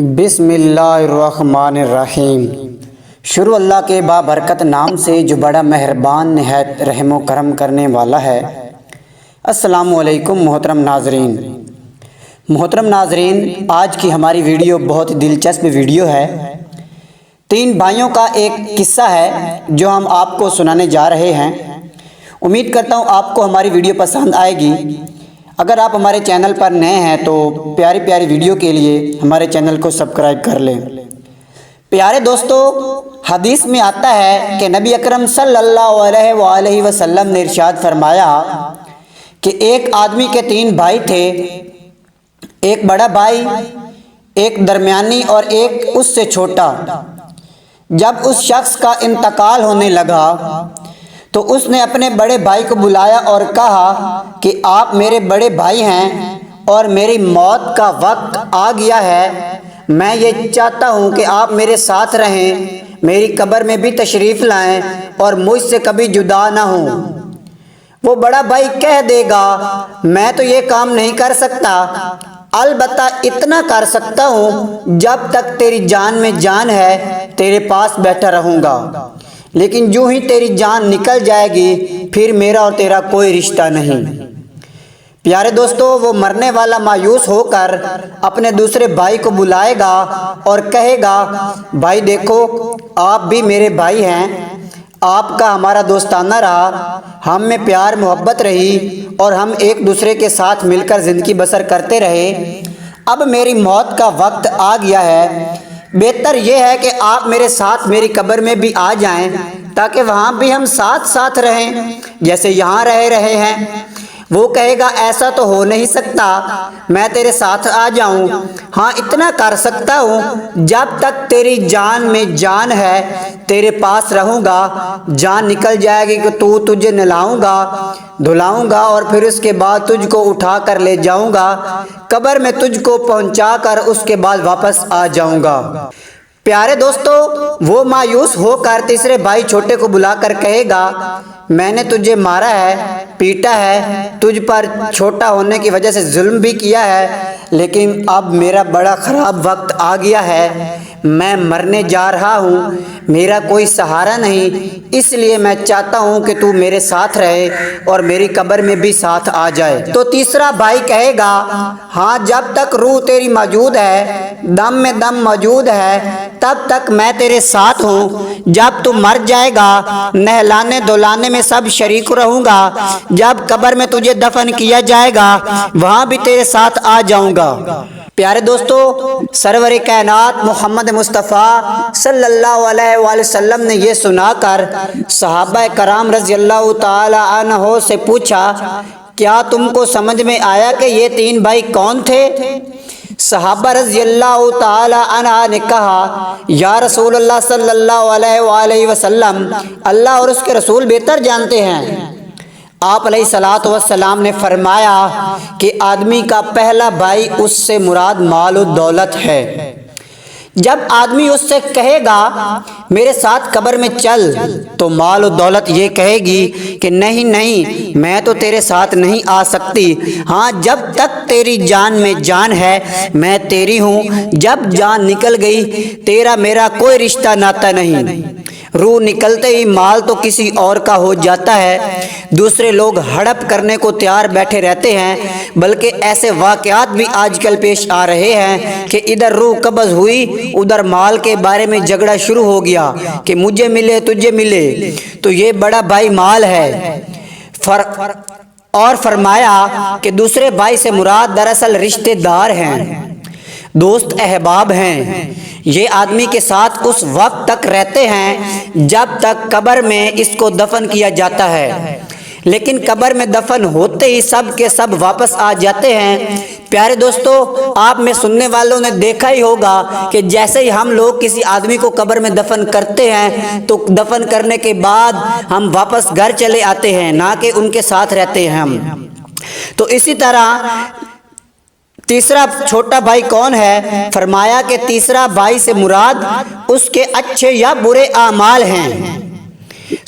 بسم اللہ الرحمن الرحیم۔ شروع اللہ کے بابرکت نام سے جو بڑا مہربان نہایت رحم و کرم کرنے والا ہے۔ السلام علیکم محترم ناظرین، آج کی ہماری ویڈیو بہت دلچسپ ویڈیو ہے۔ تین بھائیوں کا ایک قصہ ہے جو ہم آپ کو سنانے جا رہے ہیں۔ امید کرتا ہوں آپ کو ہماری ویڈیو پسند آئے گی۔ اگر آپ ہمارے چینل پر نئے ہیں تو پیاری ویڈیو کے لیے ہمارے چینل کو سبسکرائب کر لیں۔ پیارے دوستو، حدیث میں آتا ہے کہ نبی اکرم صلی اللہ علیہ وآلہ وسلم نے ارشاد فرمایا کہ ایک آدمی کے تین بھائی تھے، ایک بڑا بھائی، ایک درمیانی اور ایک اس سے چھوٹا۔ جب اس شخص کا انتقال ہونے لگا تو اس نے اپنے بڑے بھائی کو بلایا اور کہا کہ آپ میرے بڑے بھائی ہیں اور میری موت کا وقت آ گیا ہے۔ میں یہ چاہتا ہوں کہ آپ میرے ساتھ رہیں، میری قبر میں بھی تشریف لائیں اور مجھ سے کبھی جدا نہ ہوں۔ وہ بڑا بھائی کہہ دے گا، میں تو یہ کام نہیں کر سکتا، البتہ اتنا کر سکتا ہوں جب تک تیری جان میں جان ہے تیرے پاس بیٹھا رہوں گا، لیکن جو ہی تیری جان نکل جائے گی پھر میرا اور تیرا کوئی رشتہ نہیں۔ پیارے دوستو، وہ مرنے والا مایوس ہو کر اپنے دوسرے بھائی کو بلائے گا اور کہے گا، بھائی دیکھو، آپ بھی میرے بھائی ہیں، آپ کا ہمارا دوستانہ رہا، ہم میں پیار محبت رہی اور ہم ایک دوسرے کے ساتھ مل کر زندگی بسر کرتے رہے۔ اب میری موت کا وقت آ گیا ہے، بہتر یہ ہے کہ آپ میرے ساتھ میری قبر میں بھی آ جائیں تاکہ وہاں بھی ہم ساتھ رہیں جیسے یہاں رہے ہیں۔ وہ کہے گا، ایسا تو ہو نہیں سکتا، میں تیرے ساتھ آ جاؤں، ہاں اتنا کر سکتا ہوں جب تک تیری جان میں جان ہے تیرے پاس رہوں گا، جان نکل جائے گی کہ تجھے نہلاؤں گا، دھلاؤں گا اور پھر اس کے بعد تجھ کو اٹھا کر لے جاؤں گا، قبر میں تجھ کو پہنچا کر اس کے بعد واپس آ جاؤں گا۔ پیارے دوستو، وہ مایوس ہو کر تیسرے بھائی چھوٹے کو بلا کر کہے گا، میں نے تجھے مارا ہے، پیٹا ہے، تجھ پر چھوٹا ہونے کی وجہ سے ظلم بھی کیا ہے، لیکن اب میرا بڑا خراب وقت آ گیا ہے، میں مرنے جا رہا ہوں، میرا کوئی سہارا نہیں، اس لیے میں چاہتا ہوں کہ تو میرے ساتھ رہے اور میری قبر میں بھی ساتھ آ جائے۔ تو تیسرا بھائی کہے گا، ہاں جب تک روح تیری موجود ہے، دم میں دم موجود ہے، تب تک میں تیرے ساتھ ہوں، جب تو مر جائے گا نہلانے دھلانے میں سب شریک رہوں گا، جب قبر میں تجھے دفن کیا جائے گا وہاں بھی تیرے ساتھ آ جاؤں گا۔ پیارے دوستو، سرور کائنات محمد مصطفیٰ صلی اللہ علیہ وآلہ وسلم نے یہ سنا کر صحابہ کرام رضی اللہ تعالی عنہ سے پوچھا، کیا تم کو سمجھ میں آیا کہ یہ تین بھائی کون تھے؟ صحابہ رضی اللہ تعالی عنہ نے کہا، یا رسول اللہ صلی اللہ علیہ وآلہ وسلم، اللہ اور اس کے رسول بہتر جانتے ہیں۔ آپ علیہ الصلوۃ والسلام نے فرمایا کہ آدمی کا پہلا بھائی اس سے مراد مال و دولت ہے۔ جب آدمی اس سے کہے گا میرے ساتھ قبر میں چل، تو مال و دولت یہ کہے گی کہ نہیں، میں تو تیرے ساتھ نہیں آ سکتی، ہاں جب تک تیری جان میں جان ہے میں تیری ہوں، جب جان نکل گئی تیرا میرا کوئی رشتہ ناتا نہیں۔ روح نکلتے ہی مال تو کسی اور کا ہو جاتا ہے، دوسرے لوگ ہڑپ کرنے کو تیار بیٹھے رہتے ہیں، بلکہ ایسے واقعات بھی آج کل پیش آ رہے ہیں کہ ادھر روح قبض ہوئی، ادھر مال کے بارے میں جھگڑا شروع ہو گیا کہ مجھے ملے تجھے ملے، تو یہ بڑا بھائی مال ہے۔ اور فرمایا کہ دوسرے بھائی سے مراد دراصل رشتہ دار ہیں، دوست احباب ہیں، یہ آدمی کے ساتھ اس وقت تک رہتے ہیں جب تک قبر میں اس کو دفن کیا جاتا ہے، لیکن قبر میں دفن ہوتے ہی سب کے سب واپس آ جاتے ہیں۔ پیارے دوستو، آپ میں سننے والوں نے دیکھا ہی ہوگا کہ جیسے ہی ہم لوگ کسی آدمی کو قبر میں دفن کرتے ہیں تو دفن کرنے کے بعد ہم واپس گھر چلے آتے ہیں، نہ کہ ان کے ساتھ رہتے ہیں ہم۔ تو اسی طرح تیسرا چھوٹا بھائی کون ہے؟ فرمایا کہ تیسرا بھائی سے مراد اس کے اچھے یا برے اعمال ہیں۔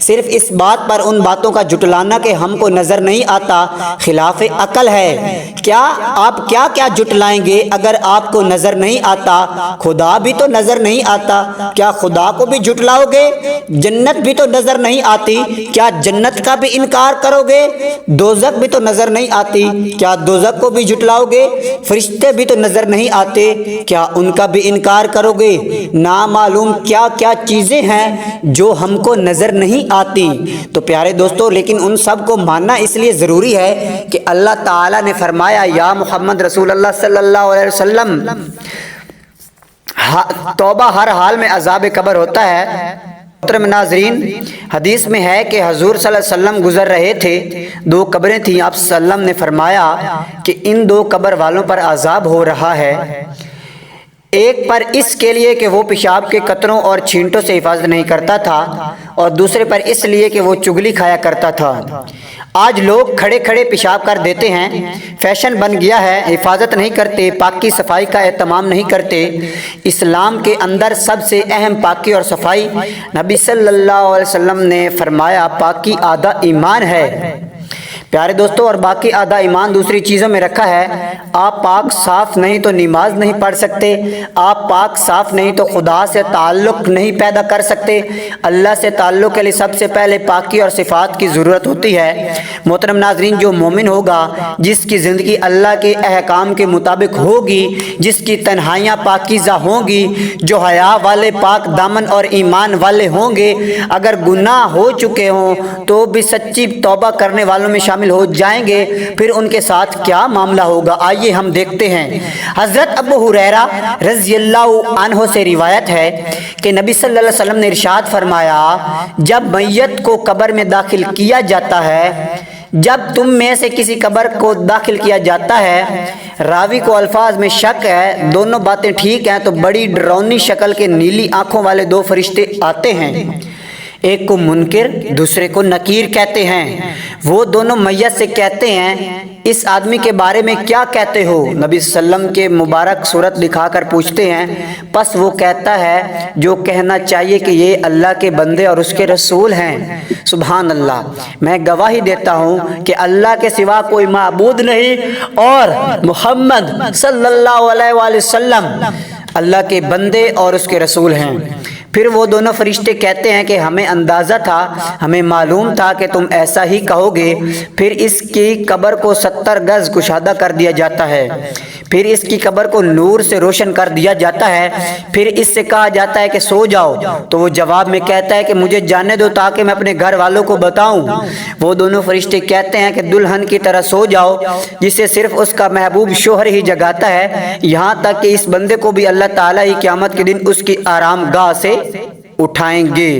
صرف اس بات پر ان باتوں کا جھٹلانا کہ ہم کو نظر نہیں آتا خلاف عقل ہے۔ کیا آپ کیا کیا جھٹلائیں گے اگر آپ کو نظر نہیں آتا؟ خدا بھی تو نظر نہیں آتا، کیا خدا کو بھی جھٹلاؤ گے؟ جنت بھی تو نظر نہیں آتی، کیا جنت کا بھی انکار کرو گے؟ دوزخ بھی تو نظر نہیں آتی، کیا دوزخ کو بھی جھٹلاؤ گے؟ فرشتے بھی تو نظر نہیں آتے، کیا ان کا بھی انکار کرو گے؟ نامعلوم کیا کیا چیزیں ہیں جو ہم کو نظر نہیں آتی۔ تو پیارے دوستو، لیکن ان سب کو ماننا اس لیے ضروری ہے کہ اللہ تعالیٰ نے فرمایا یا محمد رسول اللہ صلی اللہ علیہ وسلم، توبہ ہر حال میں عذاب قبر ہوتا ہے۔ محترم ناظرین، حدیث میں ہے کہ حضور صلی اللہ علیہ وسلم گزر رہے تھے، دو قبریں تھیں، آپ صلی اللہ علیہ وسلم نے فرمایا کہ ان دو قبر والوں پر عذاب ہو رہا ہے، ایک پر اس کے لیے کہ وہ پیشاب کے قطروں اور چھینٹوں سے حفاظت نہیں کرتا تھا، اور دوسرے پر اس لیے کہ وہ چگلی کھایا کرتا تھا۔ آج لوگ کھڑے کھڑے پیشاب کر دیتے ہیں، فیشن بن گیا ہے، حفاظت نہیں کرتے، پاکی صفائی کا اہتمام نہیں کرتے۔ اسلام کے اندر سب سے اہم پاکی اور صفائی، نبی صلی اللہ علیہ وسلم نے فرمایا پاکی آدھا ایمان ہے۔ پیارے دوستو، اور باقی آدھا ایمان دوسری چیزوں میں رکھا ہے۔ آپ پاک صاف نہیں تو نماز نہیں پڑھ سکتے، آپ پاک صاف نہیں تو خدا سے تعلق نہیں پیدا کر سکتے۔ اللہ سے تعلق کے لیے سب سے پہلے پاکی اور صفات کی ضرورت ہوتی ہے۔ محترم ناظرین، جو مومن ہوگا، جس کی زندگی اللہ کے احکام کے مطابق ہوگی، جس کی تنہائیاں پاکیزہ ہوں گی، جو حیا والے پاک دامن اور ایمان والے ہوں گے، اگر گناہ ہو چکے ہوں تو بھی سچی توبہ کرنے والوں میں شامل ہو جائیں گے، پھر ان کے ساتھ کیا معاملہ ہوگا آئیے ہم دیکھتے ہیں۔ حضرت ابو ہریرہ رضی اللہ عنہ سے روایت ہے کہ نبی صلی اللہ علیہ وسلم نے ارشاد فرمایا، جب میت کو قبر میں داخل کیا جاتا ہے، جب تم میں سے کسی قبر کو داخل کیا جاتا ہے، راوی کو الفاظ میں شک ہے، دونوں باتیں ٹھیک ہیں، تو بڑی ڈراؤنی شکل کے نیلی آنکھوں والے دو فرشتے آتے ہیں، ایک کو منکر دوسرے کو نکیر کہتے ہیں۔ وہ دونوں میت سے کہتے ہیں اس آدمی کے بارے میں کیا کہتے ہو؟ نبی صلی اللہ علیہ وسلم کے مبارک صورت دکھا کر پوچھتے ہیں، پس وہ کہتا ہے جو کہنا چاہیے کہ یہ اللہ کے بندے اور اس کے رسول ہیں۔ سبحان اللہ، میں گواہی دیتا ہوں کہ اللہ کے سوا کوئی معبود نہیں اور محمد صلی اللہ علیہ وآلہ وسلم اللہ کے بندے اور اس کے رسول ہیں۔ پھر وہ دونوں فرشتے کہتے ہیں کہ ہمیں اندازہ تھا، ہمیں معلوم تھا کہ تم ایسا ہی کہو گے۔ پھر اس کی قبر کو 70 گز کشادہ کر دیا جاتا ہے، پھر اس کی قبر کو نور سے روشن کر دیا جاتا ہے، پھر اس سے کہا جاتا ہے کہ سو جاؤ، تو وہ جواب میں کہتا ہے کہ مجھے جانے دو تاکہ میں اپنے گھر والوں کو بتاؤں۔ وہ دونوں فرشتے کہتے ہیں کہ دلہن کی طرح سو جاؤ، جسے صرف اس کا محبوب شوہر ہی جگاتا ہے، یہاں تک کہ اس بندے کو بھی اللہ تعالیٰ ہی قیامت کے دن اس کی آرام گاہ سے اٹھائیں گے۔